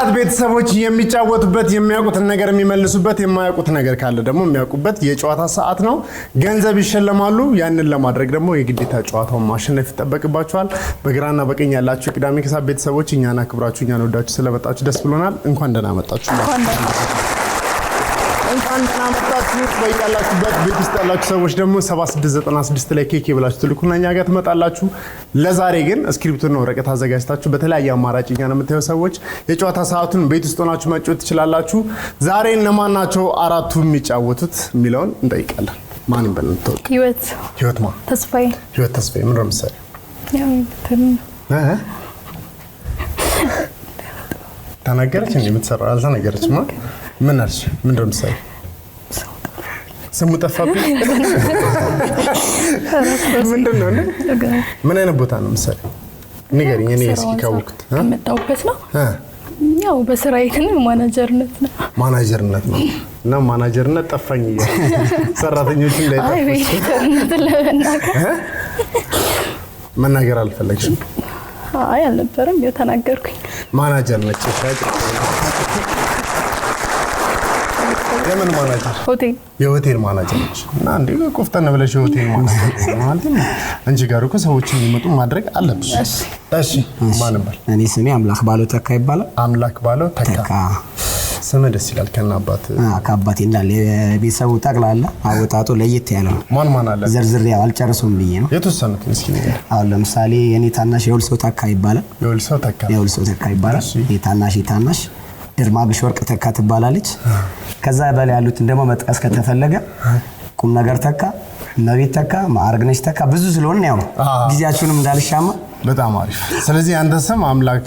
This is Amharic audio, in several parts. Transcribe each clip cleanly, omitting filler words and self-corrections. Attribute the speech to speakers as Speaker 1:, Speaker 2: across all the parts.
Speaker 1: ሰዓት ቤተሰቦች የሚጫወቱበት የሚያውቁትን ነገር የሚመልሱበት የማያውቁት ነገር ካለ ደግሞ የሚያውቁበት የጨዋታ ሰዓት ነው። ገንዘብ ይሸለማሉ። ያንን ለማድረግ ደግሞ የግዴታ ጨዋታውን ማሸነፍ ይጠበቅባቸዋል። በግራና በቀኝ ያላችሁ ቅዳሜ ከሰዓት ቤተሰቦች እኛን አክብራችሁ እኛን ወዳችሁ ስለመጣችሁ ደስ ብሎናል። እንኳን ደህና መጣችሁ። እንኳን ደህና መጣችሁ። በያላችሁበት ቤት ውስጥ ያላችሁ ሰዎች ደግሞ 7696 ላይ ኬክ ብላችሁ ትልኩና እኛ ጋር ትመጣላችሁ። ለዛሬ ግን እስክሪፕቶና ወረቀት አዘጋጅታችሁ በተለያየ አማራጭ እኛን የምታዩ ሰዎች የጨዋታ ሰዓቱን ቤት ውስጥ ሆናችሁ መጫወት ትችላላችሁ። ዛሬ እነማን ናቸው አራቱ የሚጫወቱት የሚለውን እንጠይቃለን። ማን ይበልን? ተወቅ ህይወት ማ
Speaker 2: ተስፋዬ
Speaker 1: ህይወት ተስፋዬ ምን ረምሳሌ ተናገረች እንዴ? የምትሰራው አልተናገረችማ። ምን አልሽ? ምን ረምሳሌ ስሙ ጠፋብኝ። ምንድነው? ምን አይነት ቦታ ነው ምሳሌ ንገሪኝ። እኔ እስኪ ካወኩት
Speaker 2: መጣውበት ነው። ያው በስራዬ ግን ማናጀርነት ነው።
Speaker 1: ማናጀርነት ነው እና ማናጀርነት ጠፋኝ ይላል። ሰራተኞች እንዳይጠፉ
Speaker 2: አይ ቤተርነት ለመናገር
Speaker 1: መናገር አልፈለግሽም?
Speaker 2: አይ አልነበረም። ያው ተናገርኩኝ።
Speaker 1: ማናጀር ነች። የምን ማናጀር?
Speaker 2: ሆቴል
Speaker 1: የሆቴል ማናጀር ነች። እና እንዴ ቆፍጠን ብለሽ የሆቴል ማናጀር ማለት ነው። አንቺ ጋር እኮ ሰዎችን የሚመጡ ማድረግ አለብሽ። እሺ ማን ነበር?
Speaker 3: እኔ ስሜ አምላክ ባለው ተካ ይባላል።
Speaker 1: አምላክ ባለው ተካ። ስም ደስ ይላል። ከናባት
Speaker 3: ከአባቴ እንዳለ የቤተሰቡ ጠቅላላ አወጣጡ ለየት ያለ ነው።
Speaker 1: ማን አለ?
Speaker 3: ዝርዝሬው አልጨርሱም ብዬ ነው
Speaker 1: የተወሰኑት። እስኪ
Speaker 3: አሁን ለምሳሌ የኔ ታናሽ የውልሰው ተካ ይባላል። የውልሰው ተካ ይባላል። የታናሽ ድርማ ብሽወርቅ ተካ ትባላለች። ከዛ በላይ ያሉትን ደግሞ መጥቀስ ከተፈለገ ቁም ነገር ተካ፣ መቤት ተካ፣ ማዕረግነሽ ተካ ብዙ ስለሆነ ያው ጊዜያችሁንም እንዳልሻማ
Speaker 1: በጣም አሪፍ። ስለዚህ አንተ ስም አምላክ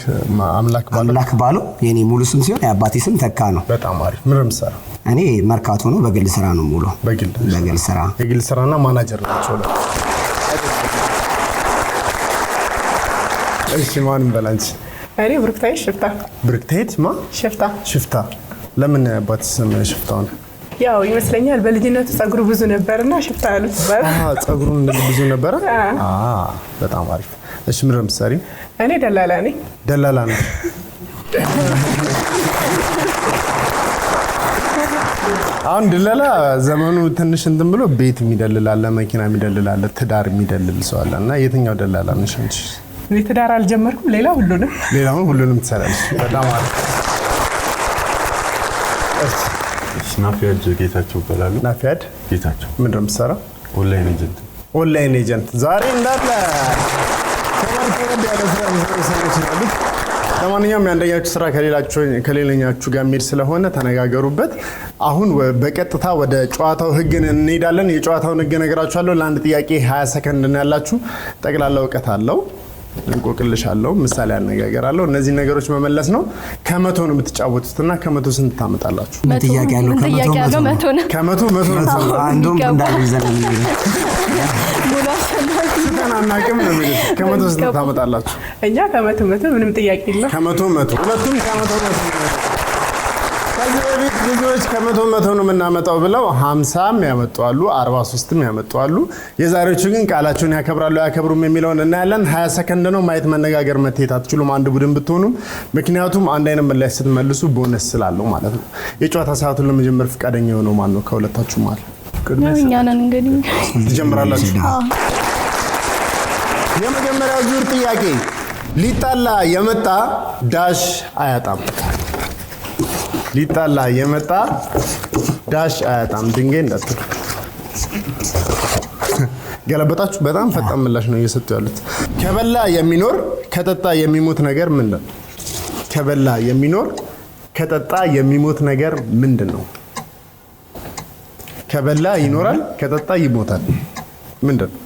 Speaker 3: ባለው የኔ ሙሉ ስም ሲሆን የአባቴ ስም ተካ ነው።
Speaker 1: በጣም አሪፍ። ምን ምሰራ?
Speaker 3: እኔ መርካቶ ነው። በግል ስራ ነው ሙሉ። በግል ስራ
Speaker 1: የግል ስራና ማናጀር ናቸው። እሺ ማን በላንቺ?
Speaker 4: እኔ ብሩክታይት ሽፍታ።
Speaker 1: ብሩክታይት ማ ሽፍታ። ለምን አባት ስም ሽፍታው ነው?
Speaker 4: ያው ይመስለኛል በልጅነቱ ጸጉሩ ብዙ ነበርና ሽፍታ ያሉት ይባላል።
Speaker 1: ጸጉሩ ብዙ ነበር። በጣም አሪፍ። እሺ ምን ምሳሌ?
Speaker 4: እኔ ደላላ ነኝ።
Speaker 1: ደላላ ነው። አሁን ደላላ ዘመኑ ትንሽ እንትን ብሎ ቤት የሚደልላለ፣ መኪና የሚደልላለ፣ ትዳር የሚደልል ሰው አለ እና የትኛው ደላላ ነሽ አንቺ?
Speaker 4: እኔ ትዳር አልጀመርኩም። ሌላውን ሁሉንም
Speaker 1: ትሰራለሽ። በጣም አሪፍ።
Speaker 5: ናፊያድ ጌታቸው ይባላል።
Speaker 1: ናፊያድ
Speaker 5: ጌታቸው።
Speaker 1: ምንድን ነው የምትሰራው?
Speaker 5: ኦንላይን ኤጀንት።
Speaker 1: ዛሬ እንዳለ ተመርከብ ያለ ስራ የሚሰሩ ሰዎች አሉ። ለማንኛውም ያንደኛችሁ ስራ ከሌላኛችሁ ጋር የሚሄድ ስለሆነ ተነጋገሩበት። አሁን በቀጥታ ወደ ጨዋታው ህግን እንሄዳለን። የጨዋታውን ህግ እነግራችኋለሁ። ለአንድ ጥያቄ 20 ሰከንድ ነው ያላችሁ። ጠቅላላ እውቀት አለው፣ እንቆቅልሽ አለው፣ ምሳሌ አነጋገር አለው። እነዚህ ነገሮች መመለስ ነው። ከመቶ ነው የምትጫወቱትና ከመቶ ስንት ታመጣላችሁ?
Speaker 3: ጥያቄ ያለው
Speaker 1: ከመቶ
Speaker 3: አንዱም እንዳለ ይዘን
Speaker 1: ተናናቅም ነው የሚሉት። ከመቶ ስንት ታመጣላችሁ?
Speaker 4: እኛ ከመቶ ምንም ጥያቄ የለም።
Speaker 1: ከመቶ ሁለቱም ከመቶ ከዚህ በፊት ብዙዎች ከመቶ ነው የምናመጣው ብለው 50ም ያመጣሉ፣ 43ም ያመጣሉ። የዛሬዎቹ ግን ቃላቸውን ያከብራሉ አያከብሩም የሚለውን እናያለን። 20 ሰከንድ ነው። ማየት መነጋገር መተት አትችሉም አንድ ቡድን ብትሆኑም፣ ምክንያቱም አንድ አይነት ምላሽ ስትመልሱ ቦነስ ስላለው ማለት ነው። የጨዋታ ሰዓቱን ለመጀመር ፈቃደኛ የሆነው ማን ነው ከሁለታችሁ ማለት?
Speaker 2: እኛ ነን። እንግዲህ
Speaker 1: ትጀምራላችሁ። የመጀመሪያው ዙር ጥያቄ ሊጣላ የመጣ ዳሽ አያጣም። ሊጣላ የመጣ ዳሽ አያጣም። ድንጋይ እንዳትሉ ገለበጣችሁ። በጣም ፈጣን ምላሽ ነው እየሰጡ ያሉት። ከበላ የሚኖር ከጠጣ የሚሞት ነገር ምንድን ነው? ከበላ የሚኖር ከጠጣ የሚሞት ነገር ምንድን ነው? ከበላ ይኖራል፣ ከጠጣ ይሞታል። ምንድን ነው?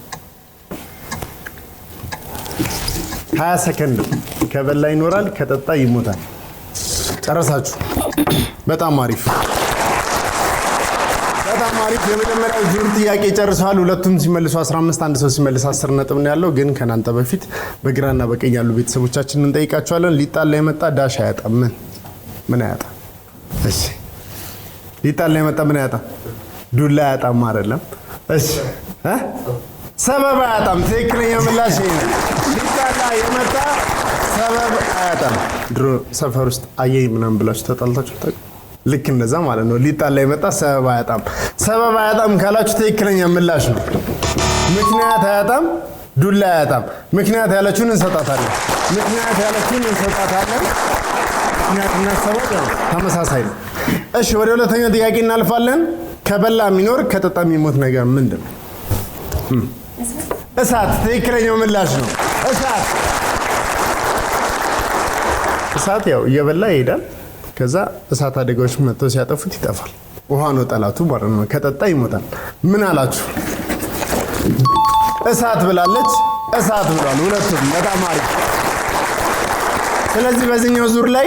Speaker 1: 20 ሰከንድ። ከበላ ይኖራል፣ ከጠጣ ይሞታል። ጨረሳችሁ? በጣም አሪፍ። የመጀመሪያው ዙር ጥያቄ ጨርሰዋል። ሁለቱም ሲመልሱ 15፣ አንድ ሰው ሲመልስ 10 ነጥብ ነው ያለው። ግን ከናንተ በፊት በግራና በቀኝ ያሉ ቤተሰቦቻችንን እንጠይቃቸዋለን። ሊጣላ የመጣ ዳሽ አያጣም። ምን አያጣም? እሺ ሊጣላ የመጣ ምን አያጣም? ዱላ አያጣም አይደለም። እሺ ሰበብ አያጣም። ትክክለኛ ምላሽ ይሄ ነው። ሊጣላ የመጣ ሰበብ አያጣም። ድሮ ሰፈር ውስጥ አየኝ ምናምን ብላችሁ ተጣልታችሁ ታውቁ? ልክ እንደዛ ማለት ነው። ሊጣላ የመጣ ሰበብ አያጣም። ሰበብ አያጣም ካላችሁ ትክክለኛ ምላሽ ነው። ምክንያት አያጣም፣ ዱላ አያጣም። ምክንያት ያለችውን እንሰጣታለን። ምክንያትና ሰበብ ተመሳሳይ ነው። እሺ ወደ ሁለተኛው ጥያቄ እናልፋለን። ከበላ የሚኖር ከጠጣ የሚሞት ነገር ምንድን ነው? እሳት ትክክለኛው ምላሽ ነው። እሳት ያው እየበላ ይሄዳል። ከዛ እሳት አደጋዎች መጥተው ሲያጠፉት ይጠፋል። ውሃ ነው ጠላቱ ማለት ነው። ከጠጣ ይሞታል። ምን አላችሁ? እሳት ብላለች፣ እሳት ብሏል። ሁለቱም በጣም አሪፍ። ስለዚህ በዚህኛው ዙር ላይ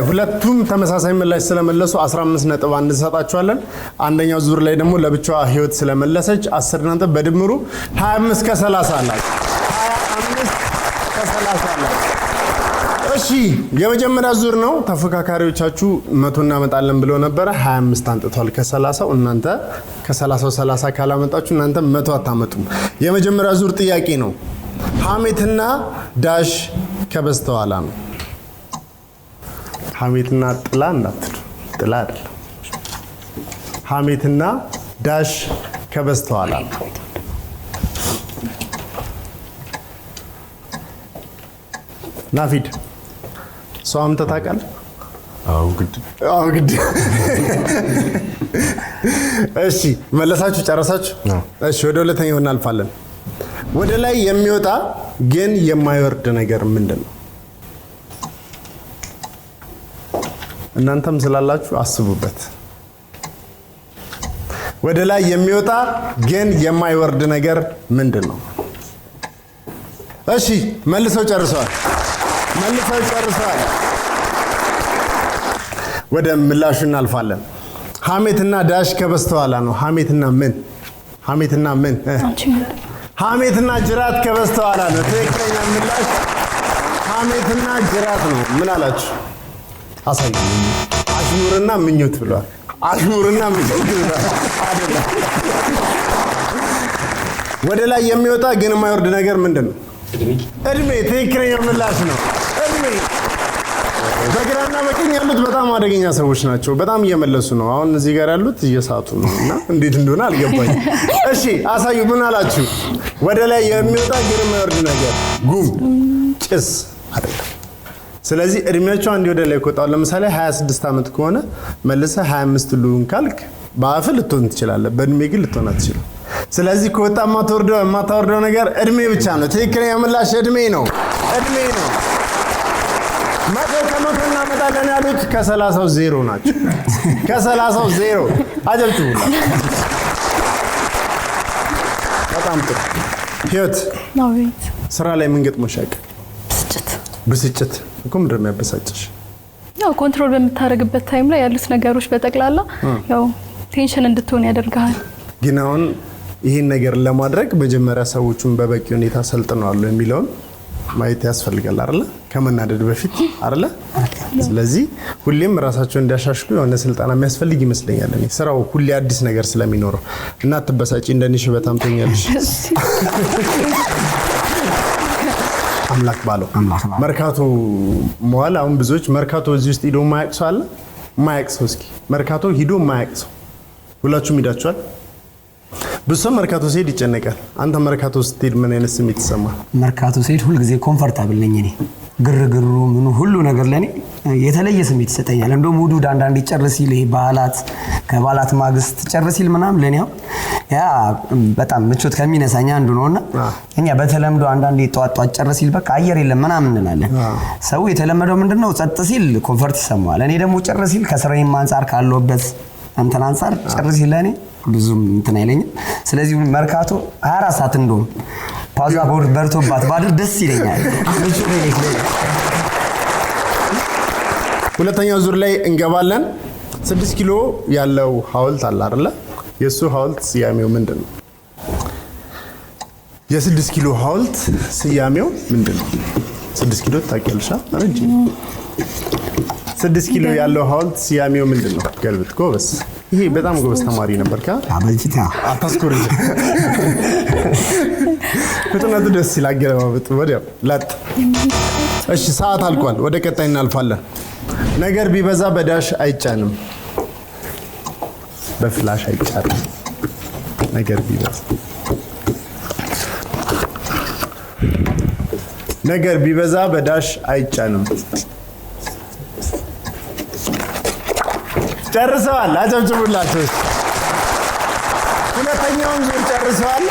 Speaker 1: ሁለቱም ተመሳሳይ ምላሽ ስለመለሱ 15 ነጥብ እንሰጣቸዋለን። አንደኛው ዙር ላይ ደግሞ ለብቻዋ ህይወት ስለመለሰች 10 ነጥብ በድምሩ 25 ከ30 አላችሁ። 25 ከ30 አላችሁ። እሺ የመጀመሪያ ዙር ነው። ተፎካካሪዎቻችሁ 100 እናመጣለን ብለው ነበረ። 25 አንጥቷል ከ30። እናንተ ከ30 30 ካላመጣችሁ እናንተ 100 አታመጡም። የመጀመሪያ ዙር ጥያቄ ነው። ሐሜትና ዳሽ ከበስተኋላ ነው። ሐሜትና ጥላ እንዳትሉ፣ ጥላ አይደለም። ሐሜትና ዳሽ ከበስተኋላ ነው። ናፊድ ሰው አምጥተህ ታውቃለህ?
Speaker 5: አዎ ግድ።
Speaker 1: እሺ መለሳችሁ? ጨረሳችሁ? እሺ ወደ ሁለተኛው እናልፋለን። ወደ ላይ የሚወጣ ግን የማይወርድ ነገር ምንድን ነው? እናንተም ስላላችሁ አስቡበት። ወደ ላይ የሚወጣ ግን የማይወርድ ነገር ምንድን ነው? እሺ መልሰው ጨርሰዋል። ወደ ምላሹ እናልፋለን። ሐሜትና ዳሽ ከበስተኋላ ነው። ሐሜትና ጅራት ከበስተኋላ ነው። ትክክለኛ ምላሽ ሐሜትና ጅራት ነው። ምን አላችሁ? አሳዩ። አሽሙርና ምኞት ብሏል። አይደለም። ወደ ላይ የሚወጣ ግን የማይወርድ ነገር ምንድን ነው? እድሜ። ትክክለኛ ምላሽ ነው። እድሜ። በግራና በቀኝ ያሉት በጣም አደገኛ ሰዎች ናቸው። በጣም እየመለሱ ነው። አሁን እዚህ ጋር ያሉት እየሳቱ ነው እና እንዴት እንደሆነ አልገባኝም። እሺ አሳዩ። ምን አላችሁ? ወደ ላይ የሚወጣ ግን የማይወርድ ነገር ጉም፣ ጭስ አይደለም። ስለዚህ እድሜያቸው አንድ ወደ ላይ ከወጣው ለምሳሌ 26 ዓመት ከሆነ መልሰህ 25 ልሁን ካልክ በአፍ ልትሆን ትችላለህ፣ በእድሜ ግን ልትሆን አትችልም። ስለዚህ ከወጣ የማታወርደው ነገር እድሜ ብቻ ነው። ትክክለኛ ምላሽ እድሜ ነው። መቶ ከመቶ እናመጣለን ያሉት ከ30 ዜሮ ናቸው። ከ30 ዜሮ አጀብቱ። በጣም ጥሩ። ህይወት ስራ ላይ ምን ገጥሞሽ ያውቃል? ብስጭት እኮ ምንድን ነው የሚያበሳጭሽ?
Speaker 2: ያው ኮንትሮል በምታደርግበት ታይም ላይ ያሉት ነገሮች በጠቅላላ ያው ቴንሽን እንድትሆን ያደርጋል። ግን
Speaker 1: አሁን ይህን ነገር ለማድረግ መጀመሪያ ሰዎቹን በበቂ ሁኔታ ሰልጥነዋል የሚለውን ማየት ያስፈልጋል አይደለ? ከመናደድ በፊት አይደለ? ስለዚህ ሁሌም ራሳቸውን እንዲያሻሽሉ የሆነ ስልጠና የሚያስፈልግ ይመስለኛል። እኔ ስራው ሁሌ አዲስ ነገር ስለሚኖረው እና አትበሳጪ፣ እንደኔሽ በጣም ተኛለሽ። አምላክ ባለው መርካቶ መዋል። አሁን ብዙዎች መርካቶ እዚህ ውስጥ ሂዶ የማያውቅ ሰው አለ? የማያውቅ ሰው እስኪ መርካቶ ሂዶ የማያውቅ ሰው። ሁላችሁም ሂዳችኋል? ብዙ ሰው መርካቶ ሲሄድ ይጨነቃል። አንተ መርካቶ ስትሄድ ምን አይነት ስሜት ይሰማል?
Speaker 3: መርካቶ ሲሄድ ሁልጊዜ ኮምፎርታብል ነኝ እኔ። ግርግሩ ምኑ ሁሉ ነገር ለኔ የተለየ ስሜት ይሰጠኛል። እንደውም ውዱድ አንዳንዴ ጨርስ ሲል ይሄ በዓላት ከበዓላት ማግስት ጨርስ ሲል ምናምን ለኔ ያ በጣም ምቾት ከሚነሳኝ አንዱ ነውና እኛ በተለምዶ አንዳንዴ ጧት ጨርስ ሲል በቃ አየር የለም ምናምን እንላለን። ሰው የተለመደው ምንድነው ጸጥ ሲል ኮምፎርት ይሰማዋል። እኔ ደግሞ ጨርስ ሲል ከስራዬም አንፃር ካለውበት እንትን አንፃር ጨርስ ሲል ለኔ ብዙም እንትን አይለኝም። ስለዚህ መርካቶ 24 ሰዓት እንደውም ፓስፖርት በርቶባት ባድር ደስ ይለኛል።
Speaker 1: ሁለተኛው ዙር ላይ እንገባለን። 6 ኪሎ ያለው ሐውልት አለ አይደለ? የሱ ሐውልት ስያሜው ምንድነው? የ6 ኪሎ ሐውልት ስያሜው ምንድነው? 6 ኪሎ ታውቂያለሽ? አረጂ 6 ኪሎ ያለው ሐውልት ስያሜው ምንድነው? ገልብጥ ጎበስ። ይሄ በጣም ጎበስ ተማሪ ነበርካ?
Speaker 3: አበልጭታ
Speaker 1: አታስኮርጅ። ፍጥነቱ ደስ ይላል። አገለባበጡ ወዲያው ላጥ እሺ ሰዓት አልቋል። ወደ ቀጣይ እናልፋለን። ነገር ቢበዛ በዳሽ አይጫንም። በፍላሽ አይጫንም። ነገር ቢበዛ ነገር ቢበዛ በዳሽ አይጫንም። ጨርሰዋል። አጨብጭቡላችሁ። ሁለተኛውን ዙር ጨርሰዋል።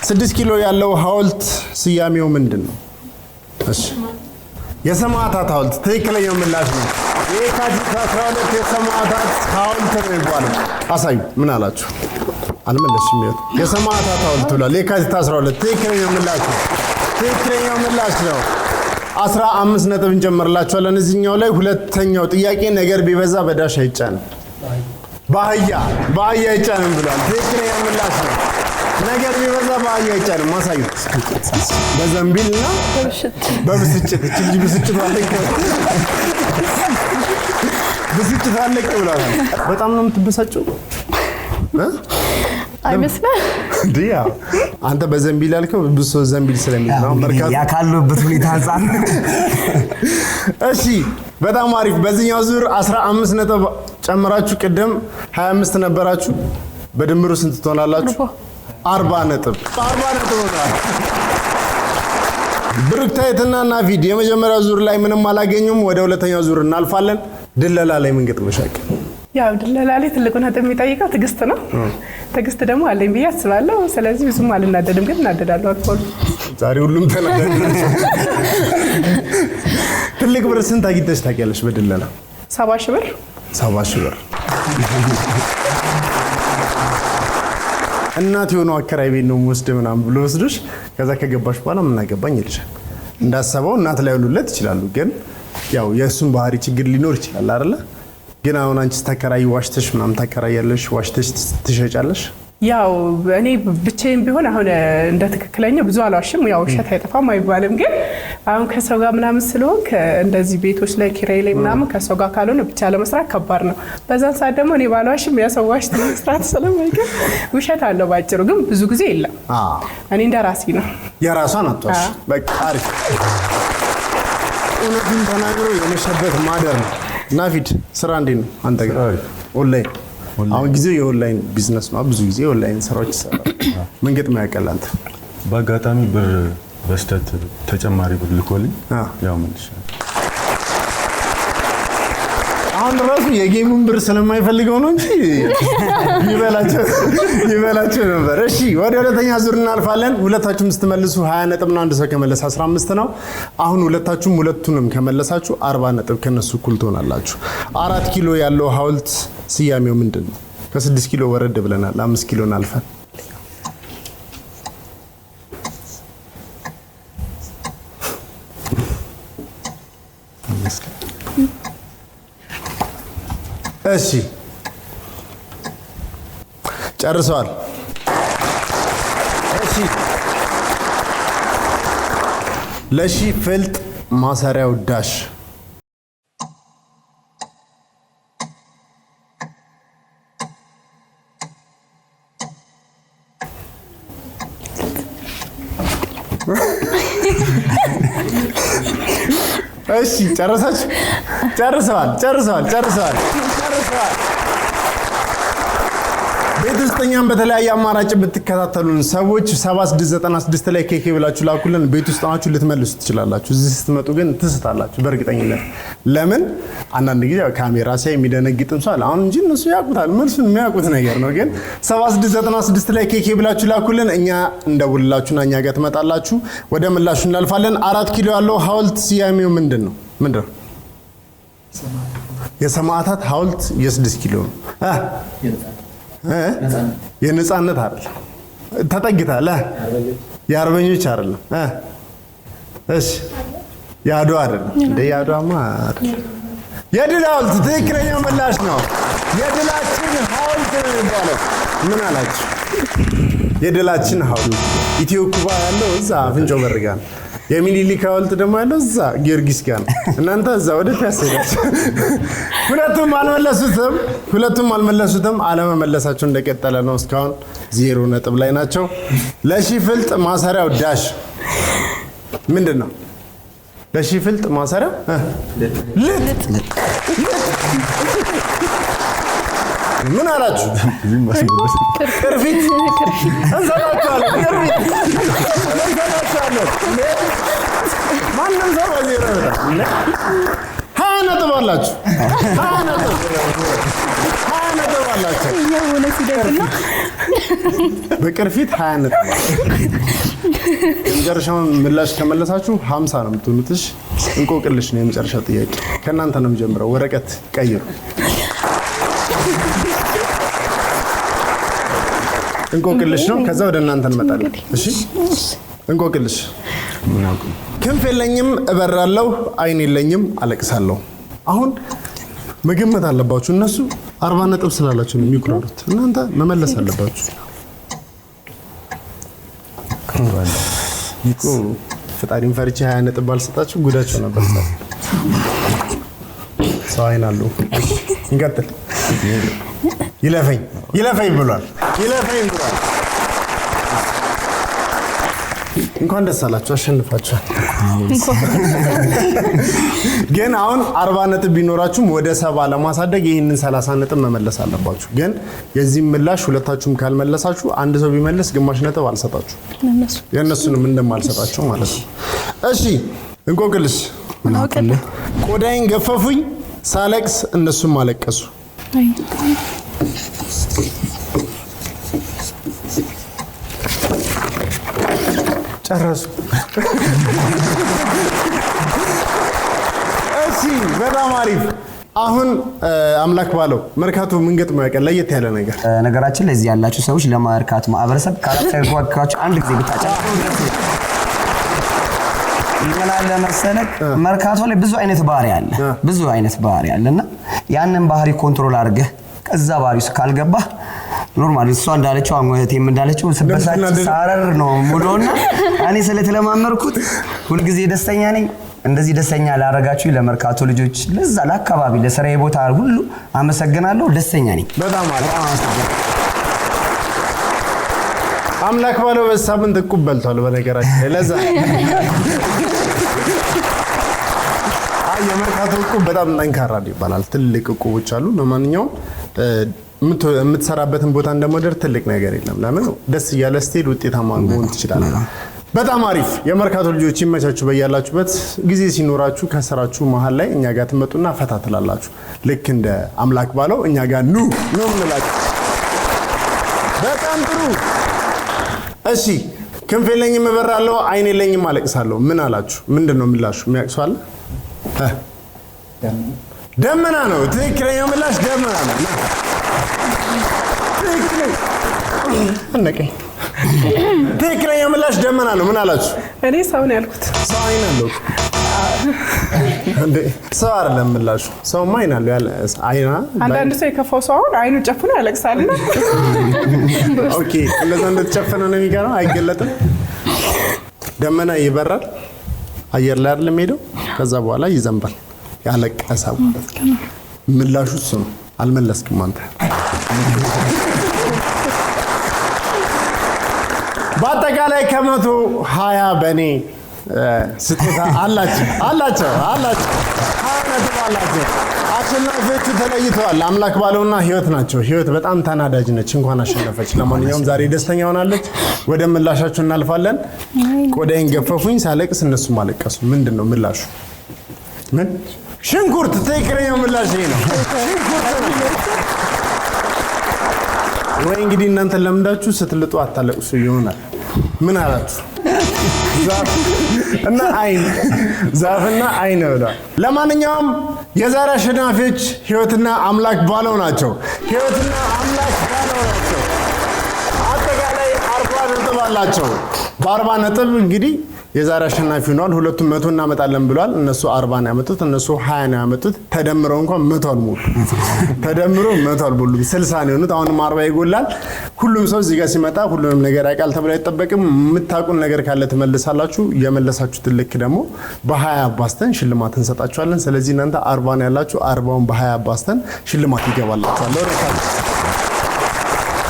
Speaker 1: 6 ኪሎ ያለው ሐውልት ስያሜው ምንድን ነው? እሺ የሰማዕታት ሐውልት ትክክለኛው ምላሽ ነው። የካቲት 12 የሰማዕታት ሐውልት ነው የሚባለው። አሳዩ። ምን አላችሁ? አልመለስሽም። የሰማዕታት ሐውልት ብሏል። የካቲት 12 ትክክለኛው ምላሽ ነው። ትክክለኛው ምላሽ ነው። 15 ነጥብ እንጨምርላችኋለን እዚህኛው ላይ። ሁለተኛው ጥያቄ ነገር ቢበዛ በዳሽ አይጫንም። በአህያ አይጫንም ብሏል። ትክክለኛው ምላሽ ነው። ነገር ቢበዛ በአህያ አይጫንም። ማሳዩ በዘንቢልና በብስጭት እቺ ብስጭት አለቀ ብሏል። በጣም ነው የምትበሳጨው አይመስልም? ዲያ አንተ በዘንቢል ያልከው ብዙ ዘንቢል ስለሚል ነው። መርካቶ
Speaker 3: ያካሉበት ሁኔታ አንፃር።
Speaker 1: እሺ በጣም አሪፍ። በዚህኛው ዙር 15 ነጥብ ጨምራችሁ ቅድም 25 ነበራችሁ። በድምሩ ስንት ትሆናላችሁ? 40 ነጥብ ሆኗል። ብሩክታይትና ናፊድ የመጀመሪያው ዙር ላይ ምንም አላገኙም። ወደ ሁለተኛው ዙር እናልፋለን። ድለላ ላይ ምን ገጥሞሻል?
Speaker 4: ያው ድለላ ላይ ትልቁ ነጥብ የሚጠይቀው ትዕግስት ነው። ትዕግስት ደግሞ አለኝ ብዬ አስባለሁ። ስለዚህ ብዙም አልናደድም፣ ግን እናደዳለሁ አልፎ አልፎ።
Speaker 1: ዛሬ ሁሉም ተናደደ። ትልቅ ብር ስንት አግኝተሽ ታውቂያለሽ በድለላ?
Speaker 4: 70 ሺህ ብር።
Speaker 1: 70 ሺህ ብር። እናት የሆነው አከራይ ቤት ነው የምወስድ ምናምን ብሎ ወስዶሽ ከዛ ከገባሽ በኋላ ምን አገባኝ ይልሻል። እንዳሰበው እናት ላይ ሁሉለት ይችላሉ፣ ግን ያው የእሱን ባህሪ ችግር ሊኖር ይችላል አይደለ? ግን አሁን አንቺ ተከራይ ዋሽተሽ ምናምን ታከራያለሽ፣ ዋሽተሽ ትሸጫለሽ?
Speaker 4: ያው እኔ ብቻዬን ቢሆን አሁን እንደ ትክክለኛ ብዙ አልዋሽም። ያው ውሸት አይጠፋም አይባልም። ግን አሁን ከሰው ጋር ምናምን ስለሆን እንደዚህ ቤቶች ላይ ኪራይ ላይ ምናምን ከሰው ጋር ካልሆነ ብቻ ለመስራት ከባድ ነው። በዛን ሰዓት ደግሞ እኔ ባልዋሽም ያ ሰው ዋሽቶ መስራት ስለማይገኝ ውሸት አለው ባጭሩ። ግን ብዙ ጊዜ የለም። እኔ እንደ ራሴ ነው። የራሷን
Speaker 1: አጥቷሽ በቃ አሪፍ። እውነቱን ተናግሮ የመሸበት ማደር ነው። ናፊድ ስራ እንዴት ነው አንተ ጋር? ኦንላይን አሁን ጊዜው የኦንላይን ቢዝነስ ነው። ብዙ ጊዜ ኦንላይን ስራዎች ይሰራል። ምን ገጥሞ ያውቃል አንተ?
Speaker 5: በአጋጣሚ ብር በስተት ተጨማሪ ብር ልኮልኝ ያው መልሼ
Speaker 1: አሁን ራሱ የጌሙን ብር ስለማይፈልገው ነው እንጂ ይበላቸው ነበር። እሺ ወደ ሁለተኛ ዙር እናልፋለን። ሁለታችሁም ስትመልሱ 20 ነጥብ ነው። አንድ ሰው ከመለሰ 15 ነው። አሁን ሁለቱንም ከመለሳችሁ 40 ነጥብ ከነሱ እኩል ትሆናላችሁ። 4 ኪሎ ያለው ሐውልት ስያሜው ምንድን ነው? ከ6 ኪሎ ወረድ ብለናል። 5 ኪሎን አልፈን እሺ ጨርሰዋል። እሺ ለሺ ፍልጥ ማሰሪያው ዳሽ እሺ ጨረሳችሁ? ጨርሰዋል። ቤት ውስጥ እኛም በተለያየ አማራጭ ብትከታተሉን ሰዎች 7696 ላይ ኬኬ ብላችሁ ላኩልን። ቤት ውስጥ ናችሁ ልትመልሱ ትችላላችሁ። እዚህ ስትመጡ ግን ትስታላችሁ በእርግጠኝነት። ለምን አንዳንድ ጊዜ ካሜራ ሲያይ የሚደነግጥም ሰው አለ። አሁን እንጂ እነሱ ያውቁታል፣ መልሱን የሚያውቁት ነገር ነው። ግን 7696 ላይ ኬኬ ብላችሁ ላኩልን። እኛ እንደውልላችሁና እኛ ጋር ትመጣላችሁ። ወደ ምላሹ እናልፋለን። 4 ኪሎ ያለው ሐውልት ስያሜው ምንድን ነው? የሰማዕታት ሐውልት የ6 ኪሎ ነው። የነጻነት አይደለም። ተጠግታለ። የአርበኞች አይደለም። እሺ የአድዋ አይደለም። እንደ የአድዋማ የድል ሐውልት ትክክለኛው ምላሽ ነው። የድላችን ሐውልት ነው የሚባለው። ምን አላችሁ? የድላችን ሐውልት ኢትዮ ኩባ ያለው እዛ አፍንጮ በር ጋር ነው። የሚኒሊክ ሐውልት ደግሞ ያለው እዛ ጊዮርጊስ ጋር ነው። እናንተ እዛ ወደ ፒያሳ ሄዳችሁ ሁለቱም አልመለሱትም። አለመመለሳቸው እንደቀጠለ ነው። እስካሁን 0 ነጥብ ላይ ናቸው። ለሺ ፍልጥ ማሰሪያው ዳሽ ምንድን ነው? ለሺህ ፍልጥ ማሰሪያ ልጥ ምን አላችሁ? ቅርፊት እንሰጣችኋለን። ማንም ሰው በዚህ ይረዳል። 20 ነጥብ አላችሁ። 20 ነጥብ አላችሁ።
Speaker 2: የሆነ ሲደግና
Speaker 1: በቅርፊት 20 ነጥብ የመጨረሻውን ምላሽ ከመለሳችሁ 50 ነው የምትሆኑት። እሺ እንቆቅልሽ ነው የመጨረሻው ጥያቄ። ከእናንተ ነው የምጀምረው። ወረቀት ቀይሩ። እንቆቅልሽ ነው። ከዛ ወደ እናንተ እንመጣለን። እሺ እንቆቅልሽ። ክንፍ የለኝም እበራለሁ፣ አይን የለኝም አለቅሳለሁ። አሁን መገመት አለባችሁ። እነሱ 40 ነጥብ ስላላችሁ ነው የሚኩራሩት። እናንተ መመለስ አለባችሁ። ፈጣሪን ፈርቼ 20 ነጥብ ባልሰጣችሁ ጉዳቸው ነበር። ሰው አይን አለው። እንቀጥል። ይለፈኝ ብሏል። እንኳን ደስ አላችሁ፣ አሸንፋችኋል። ግን አሁን 40 ነጥብ ቢኖራችሁም ወደ 70 ለማሳደግ ይህንን 30 ነጥብ መመለስ አለባችሁ። ግን የዚህ ምላሽ ሁለታችሁም ካልመለሳችሁ አንድ ሰው ቢመለስ ግማሽ ነጥብ አልሰጣችሁ፣ የእነሱንም እንደማልሰጣቸው ማለት ነው። እሺ እንቆቅልሽ። ቆዳዬን ገፈፉኝ ሳለቅስ እነሱም አለቀሱ። ጨረሱ። እሺ በጣም አሪፍ። አሁን አምላክ ባለው መርካቶ ምን ገጥሞ ያውቃል? ለየት ያለ ነገር
Speaker 3: ነገራችን ላይ እዚህ ያላችሁ ሰዎች ለመርካቶ ማህበረሰብ ካላችሁ አንድ ጊዜ ብታጫውቱ ይገናል ለመሰለክ። መርካቶ ላይ ብዙ አይነት ባህሪ አለና ያንን ባህሪ ኮንትሮል አድርገህ ከዛ ባህሪ ውስጥ ካልገባህ ኖርማል እሷ እንዳለችው አሞቴም እንዳለችው ስበሳጭ ሳረር ነው ሙሉና እኔ ስለተለማመርኩት ሁሉ ጊዜ ደስተኛ ነኝ። እንደዚህ ደስተኛ ላረጋችሁ ለመርካቶ ልጆች ለዛ ለአካባቢ ለስራዬ ቦታ ሁሉ አመሰግናለሁ። ደስተኛ ነኝ።
Speaker 1: በጣም አመሰግናለሁ። አምላክ ባለው በሳምንት እቁብ በልቷል። በነገራችን ለዛ የመርካቶ እቁብ በጣም ጠንካራ ይባላል። ትልቅ እቁቦች አሉ። ለማንኛውም የምትሰራበትን ቦታ እንደሞደር ትልቅ ነገር የለም። ለምን ደስ እያለ ስትሄድ ውጤታማ መሆን ትችላለህ። በጣም አሪፍ። የመርካቶ ልጆች ይመቻችሁ። በያላችሁበት ጊዜ ሲኖራችሁ ከስራችሁ መሀል ላይ እኛ ጋር ትመጡና ፈታ ትላላችሁ። ልክ እንደ አምላክ ባለው እኛ ጋር ኑ ነው የምንላችሁ። በጣም ጥሩ። እሺ ክንፍ የለኝም እበራለሁ፣ አይን የለኝም አለቅሳለሁ። ምን አላችሁ? ምንድነው ምላሹ? የሚያቅሷል? ደመና ነው። ትክክለኛው ምላሽ ደመና ነው። ትክክለኛው ምላሽ ደመና ነው። ምን አላችሁ?
Speaker 4: እኔ ሰው ነው ያልኩት።
Speaker 1: ሰው አይን አለው እንዴ? ሰው አይደለም ምላሹ። ሰውማ አይን አለው ያለ አይና።
Speaker 4: አንዳንድ ሰው የከፋው ሰው አሁን አይኑ ጨፍኖ ያለቅሳል።
Speaker 1: ኦኬ፣ እንደዛ እንደተጨፈነ ነው የሚቀረው፣ አይገለጥም። ደመና ይበራል፣ አየር ላይ አይደለም ሄደው፣ ከዛ በኋላ ይዘንባል። ያለቀሰ ማለት ነው። ምላሹ እሱ ነው። አልመለስክም አንተ። በአጠቃላይ ከ120 በኔ ስጦታ አላቸው 20 ነጥብ አላቸው። አሸናፊዎቹ ተለይተዋል። አምላክ ባለውና ህይወት ናቸው። ህይወት በጣም ተናዳጅ ነች፣ እንኳን አሸነፈች። ለማንኛውም ዛሬ ደስተኛ ሆናለች። ወደ ምላሻቸው እናልፋለን። ቆዳዬን ገፈፉኝ ሳለቅስ እነሱም አለቀሱ። ምንድነው ምላሹ? ምን? ሽንኩርት። ትክክለኛው ምላሽ ይሄ ነው። ወይ እንግዲህ እናንተ ለምዳችሁ ስትልጡ አታለቅሱ ይሆናል። ምን አላችሁ? ዛፍና አይን፣ ዛፍና አይን ብሏል። ለማንኛውም የዛሬ አሸናፊዎች ህይወትና አምላክ ባለው ናቸው። ህይወትና አምላክ ባለው ናቸው። አጠቃላይ 40 ነጥብ አላቸው። በ40 ነጥብ እንግዲህ የዛሬ አሸናፊ ሆኗል። ሁለቱም 100 እናመጣለን ብሏል። እነሱ 40 ነው ያመጡት፣ እነሱ 20 ነው ያመጡት። ተደምረው እንኳን 100 አልሞሉ። ተደምሮ 100 አልሞሉ፣ 60 ነው የሆኑት። አሁንም 40 ይጎላል። ሁሉም ሰው እዚህ ጋር ሲመጣ ሁሉንም ነገር ያውቃል ተብሎ አይጠበቅም። የምታውቁን ነገር ካለ ትመልሳላችሁ። የመለሳችሁትን ልክ ደግሞ በ20 አባስተን ሽልማት እንሰጣችኋለን። ስለዚህ እናንተ 40 ነው ያላችሁ፣ 40ውን በ20 አባስተን ሽልማት ይገባላችኋል።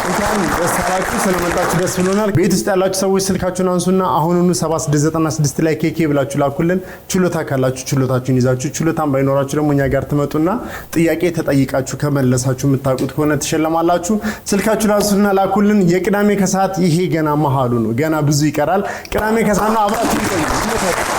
Speaker 1: እንኳን ደስ አላችሁ ስለመጣችሁ ደስ ብሎናል። ቤት ውስጥ ያላችሁ ሰዎች ስልካችሁን አንሱና አሁኑኑ 7696 ላይ ኬኬ ብላችሁ ላኩልን። ችሎታ ካላችሁ ችሎታችሁን ይዛችሁ፣ ችሎታም ባይኖራችሁ ደግሞ እኛ ጋር ትመጡና ጥያቄ ተጠይቃችሁ ከመለሳችሁ የምታውቁት ከሆነ ትሸለማላችሁ። ስልካችሁን አንሱና ላኩልን። የቅዳሜ ከሰዓት ይሄ ገና መሀሉ ነው። ገና ብዙ ይቀራል። ቅዳሜ ከሰዓት ነው። አብራችሁ ይቆዩ።